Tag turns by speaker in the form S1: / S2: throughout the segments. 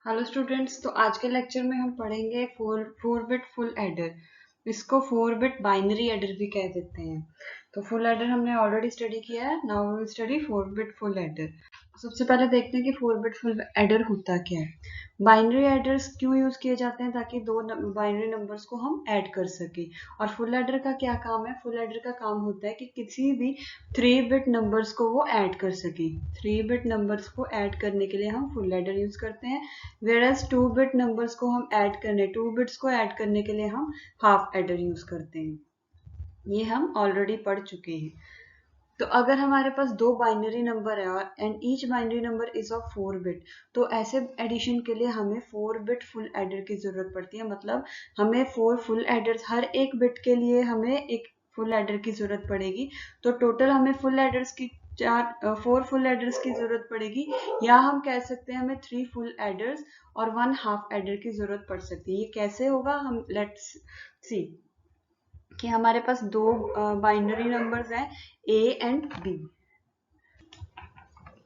S1: Hello students. तो आज के लेक्चर में हम पढ़ेंगे फोर बिट फुल एडर। इसको 4 बिट बाइनरी एडर भी कह देते हैं। तो फुल एडर हमने ऑलरेडी स्टडी किया है। Now we will study 4 bit full adder. सबसे पहले देखते हैं कि 4 बिट फुल एडर होता क्या है। बाइनरी एडर्स क्यों यूज किए जाते हैं? ताकि दो बाइनरी नंबर्स को हम ऐड कर सके। और फुल एडर का क्या काम है? फुल एडर का काम होता है कि किसी भी 3 बिट नंबर्स को वो ऐड कर सके। 3 बिट नंबर्स को ऐड करने के लिए हम फुल एडर यूज करते हैं। वेरएज 2 बिट नंबर्स को हम ऐड करने 2 बिट्स को ऐड करने के लिए हम हाफ एडर यूज करते हैं। ये हम ऑलरेडी पढ़ चुके हैं। तो अगर हमारे पास दो बाइनरी नंबर है और and each binary number is of 4 bit, तो ऐसे एडिशन के लिए हमें 4 बिट फुल एडर की जरूरत पड़ती है। मतलब हमें 4 फुल एडर्स, हर एक बिट के लिए हमें एक फुल एडर की जरूरत पड़ेगी। तो टोटल हमें फुल एडर्स की 4 फुल एडर्स की जरूरत पड़ेगी, या हम कह सकते हैं हमें 3 फुल एडर्स और 1 हाफ एडर की जरूरत पड़ सकती है। ये कैसे होगा, हम लेट्स सी कि हमारे पास दो बाइनरी नंबर्स हैं ए एंड बी।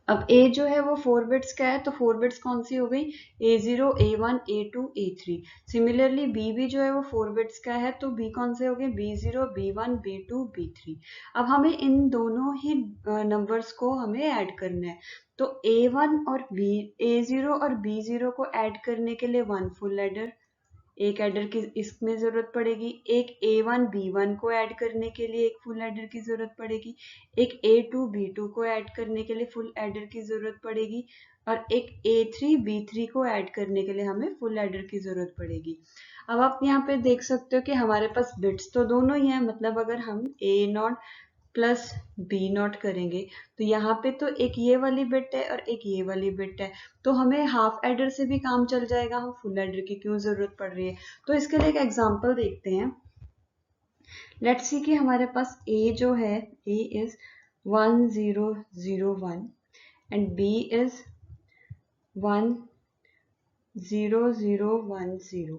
S1: अब ए जो है वो 4 बिट्स का है, तो 4 बिट्स कौन सी हो गई? A0, A1, A2, A3। Similarly B भी जो है वो 4 बिट्स का है, तो बी कौन से हो गए? B0, B1, B2, B3। अब हमें इन दोनों ही नंबर्स को हमें ऐड करना है। तो A1 और A0 और B0 को ऐड करने के लिए 1 फुल एडर, एक एडर की इसमें जरूरत पड़ेगी। एक A1 B1 को ऐड करने के लिए एक फुल एडर की जरूरत पड़ेगी। एक A2 B2 को ऐड करने के लिए फुल एडर की जरूरत पड़ेगी। और एक A3 B3 को ऐड करने के लिए हमें फुल एडर की जरूरत पड़ेगी। अब आप यहाँ पे देख सकते हो कि हमारे पास बिट्स तो दोनों ही हैं। मतलब अगर हम A0 प्लस B0 करेंगे तो यहाँ पे तो एक ये वाली बिट है और एक ये वाली बिट है, तो हमें हाफ एडर से भी काम चल जाएगा। हम फुल एडर की क्यों जरूरत पड़ रही है? तो इसके लिए एक एग्जांपल देखते हैं। लेट्स सी कि हमारे पास A जो है, A is 1001 and B is 10010।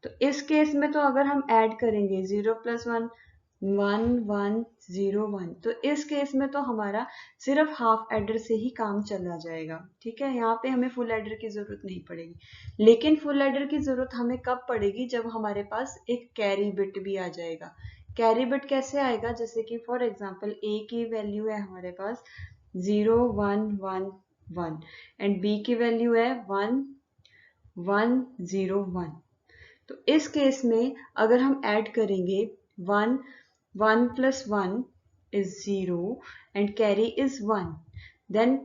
S1: तो इस केस में तो अगर हम ऐड करेंगे 0 + 1 1101, तो इस केस में तो हमारा सिर्फ हाफ एडर से ही काम चला जाएगा। ठीक है, यहाँ पे हमें फुल एडर की जरूरत नहीं पड़ेगी। लेकिन फुल एडर की जरूरत हमें कब पड़ेगी? जब हमारे पास एक कैरी बिट भी आ जाएगा। कैरी बिट कैसे आएगा? जैसे कि फॉर एग्जाम्पल ए की वैल्यू है हमारे पास 0111 एंड बी की वैल्यू है 1101। तो इस केस में अगर हम ऐड करेंगे 1 + 1 is 0 and carry is 1, then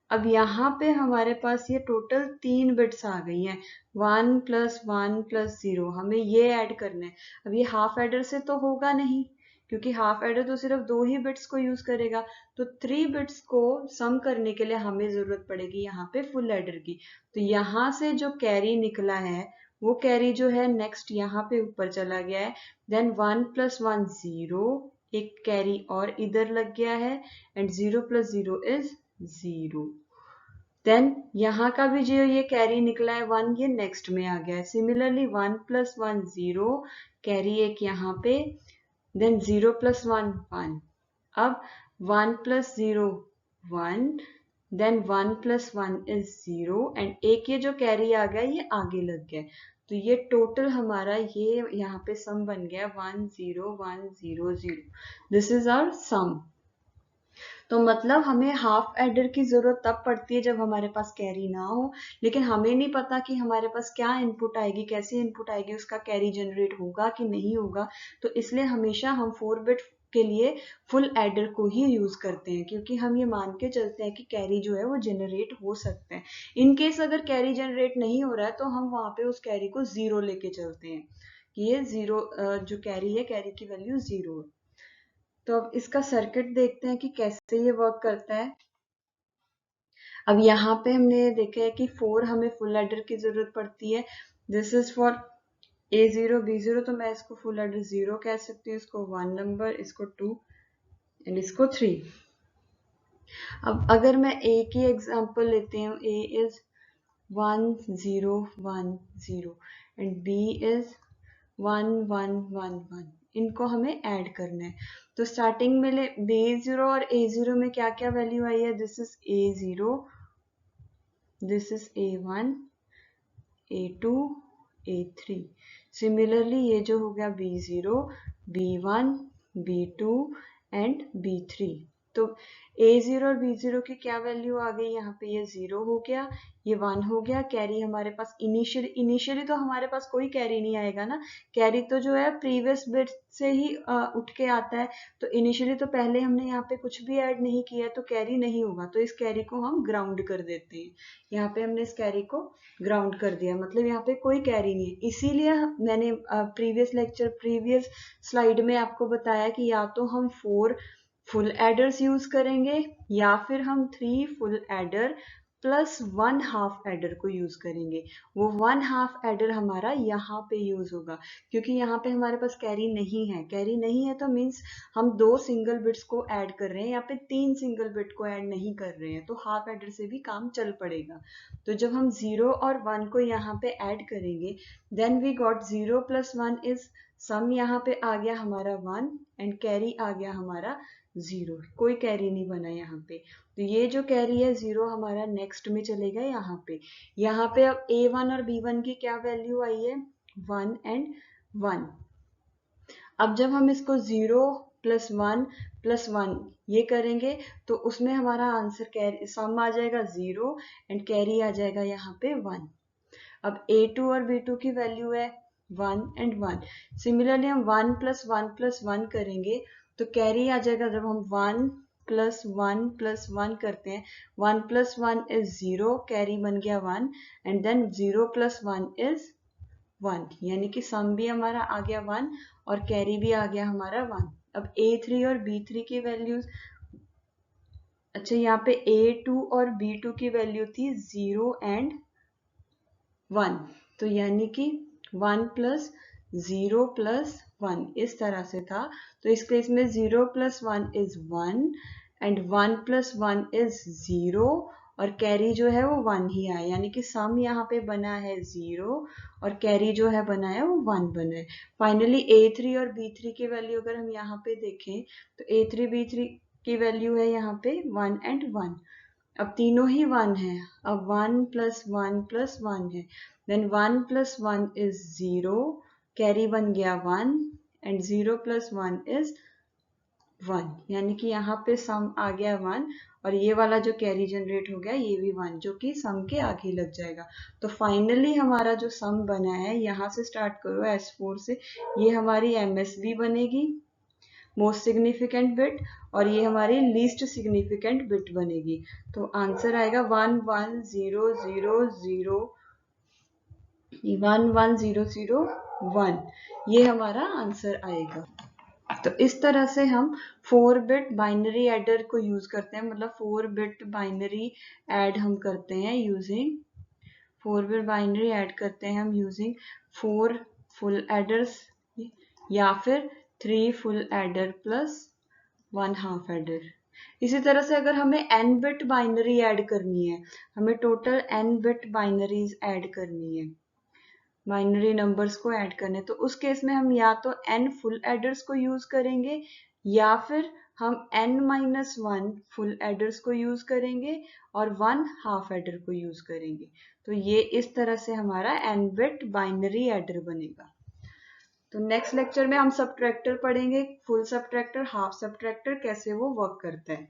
S1: अब यहाँ पे हमारे पास ये टोटल 3 बिट्स आ गई हैं। 1 + 1 + 0 हमें ये ऐड करना है। अब ये हाफ एडर से तो होगा नहीं, क्योंकि हाफ एडर तो सिर्फ 2 ही बिट्स को यूज करेगा। तो 3 बिट्स को सम करने के लिए हमें जरूरत पड़ेगी यहाँ पे फुल एडर की। तो यहाँ से जो कैरी निकला है वो कैरी जो है नेक्स्ट यहाँ पे ऊपर चला गया है। देन 1 + 1 0, एक कैरी और इधर लग गया है एंड 0 + 0 इज 0। देन यहाँ का भी जो ये कैरी निकला है 1, ये नेक्स्ट में आ गया है। सिमिलरली 1 + 1 0, कैरी एक यहाँ पे, देन 0 + 1 1। अब 1 + 0 1, देन 1 + 1 is 0 एंड एक ये जो कैरी आ गया ये आगे लग गया। तो ये टोटल हमारा ये यहाँ पे सम बन गया 10100। दिस इज आवर सम। तो मतलब हमें हाफ एडर की जरूरत तब पड़ती है जब हमारे पास कैरी ना हो, लेकिन हमें नहीं पता कि हमारे पास क्या इनपुट आएगी, कैसी इनपुट आएगी, उसका कैरी जनरेट होगा कि नहीं होगा। तो इसलिए हमेशा हम 4 बिट के लिए फुल एडर को ही यूज करते हैं, क्योंकि हम ये मान के चलते हैं कि कैरी जो है वो जनरेट हो सकते हैं। इन केस अगर कैरी जनरेट नहीं हो रहा है तो हम वहां पे उस कैरी को 0 लेके चलते हैं कि ये 0, जो कैरी है, कैरी की वैल्यू 0 है। तो अब इसका सर्किट देखते हैं कि कैसे ये वर्क करता है। अब यहाँ पे हमने देखा है कि 4 हमें फुल एडर की जरूरत पड़ती है। This is for A0 B0, तो मैं इसको फुल एडर 0 कह सकती हूँ, इसको 1 नंबर, इसको 2 एंड इसको 3। अब अगर मैं A की एग्जांपल लेती हूँ, A is 1010 and B is 1111। इनको हमें ऐड करना है। तो स्टार्टिंग में B0 और A0 में क्या क्या वैल्यू आई है? This is A0, this is A1, A2 A3। Similarly ये जो हो गया B0 B1 B2 and B3। तो A0 और B0 की क्या वैल्यू आ गई यहाँ पे, ये 0 हो गया, ये 1 हो गया। कैरी हमारे पास इनिशियली तो हमारे पास कोई कैरी नहीं आएगा ना, कैरी तो जो है प्रीवियस बिट से ही उठ के आता है। तो इनिशियली तो पहले हमने यहाँ पे कुछ भी ऐड नहीं किया तो कैरी नहीं होगा, तो इस कैरी को हम ग्राउंड कर देते हैं। यहाँ पे हमने इस कैरी को ग्राउंड कर दिया, मतलब यहाँ पे कोई कैरी नहीं है। इसीलिए मैंने प्रीवियस स्लाइड में आपको बताया कि या तो हम 4 फुल एडर्स यूज करेंगे या फिर हम 3 full adder plus 1 half adder को यूज करेंगे। वो 1 हाफ एडर हमारा यहाँ पे यूज होगा, क्योंकि यहाँ पे हमारे पास कैरी नहीं है। कैरी नहीं है तो मीन्स हम 2 सिंगल बिट्स को ऐड कर रहे हैं, यहाँ पे 3 सिंगल बिट को ऐड नहीं कर रहे हैं, तो हाफ एडर से भी काम चल पड़ेगा। तो जब हम 0 और 1 को यहाँ पे ऐड करेंगे, then we got 0 + 1 is sum, यहाँ पे आ गया हमारा 1 एंड कैरी आ गया हमारा 0। कोई कैरी नहीं बना यहाँ पे। तो ये जो कैरी है 0 हमारा नेक्स्ट में चलेगा यहाँ पे। यहाँ पे अब A1 और B1 की क्या वैल्यू आई है, 1 एंड 1। अब जब हम इसको 0 + 1 + 1 ये करेंगे तो उसमें हमारा आंसर कैरी सम आ जाएगा 0 एंड कैरी आ जाएगा यहाँ पे 1। अब A2 और B2 की वैल्यू है 1 एंड 1। सिमिलरली हम 1 + 1 + 1 करेंगे तो कैरी आ जाएगा, जब हम 1 + 1 + 1 करते हैं, 1 + 1 इज 0, कैरी बन गया 1 एंड देन 0 + 1 इज 1, यानी कि सम भी हमारा आ गया 1 और कैरी भी आ गया हमारा 1। अब A3 और B3 की वैल्यूज, अच्छा यहाँ पे A2 और B2 की वैल्यू थी 0 एंड 1, तो यानी कि 1 + 0 + 1 इस तरह से था। तो इस केस में 0 + 1 इज 1 एंड 1 + 1 इज 0 और कैरी जो है वो 1 ही आया, यानी कि सम यहाँ पे बना है 0 और कैरी जो है बना है वो 1 बना है। फाइनली A3 और B3 की वैल्यू अगर हम यहाँ पे देखें तो A3 B3 की वैल्यू है यहाँ पे 1 एंड 1। अब तीनों ही 1 है, अब 1 + 1 + 1 है, देन 1 + 1 इज 0, कैरी बन गया 1 एंड 0 + 1 इज 1, यानी कि यहाँ पे सम आ गया 1 और ये वाला जो कैरी जनरेट हो गया ये भी 1, जो कि सम के आगे लग जाएगा। तो फाइनली हमारा जो सम बना है, यहाँ से स्टार्ट करो S4 से, ये हमारी MSB बनेगी, मोस्ट सिग्निफिकेंट बिट, और ये हमारी लीस्ट सिग्निफिकेंट बिट बनेगी। तो आंसर आएगा 1 1 0 0 0 1 1 0 0 1, ये हमारा आंसर आएगा। तो इस तरह से हम 4 बिट बाइनरी एडर को यूज करते हैं, मतलब 4 बिट बाइनरी ऐड हम करते हैं यूजिंग 4 बिट बाइनरी ऐड करते हैं हम यूजिंग 4 फुल एडर्स या फिर 3 full adder plus 1 half adder. इसी तरह से अगर हमें n बिट बाइनरी ऐड करनी है, हमें total n bit binaries add करनी है, बाइनरी नंबर्स को ऐड करने, तो उस केस में हम या तो n फुल एडर्स को यूज करेंगे या फिर हम n-1 फुल एडर्स को यूज करेंगे और 1 हाफ एडर को यूज करेंगे। तो ये इस तरह से हमारा n बिट बाइनरी एडर बनेगा। तो नेक्स्ट लेक्चर में हम सबट्रैक्टर पढ़ेंगे, फुल सबट्रैक्टर, हाफ सबट्रैक्टर, कैसे वो वर्क करता है।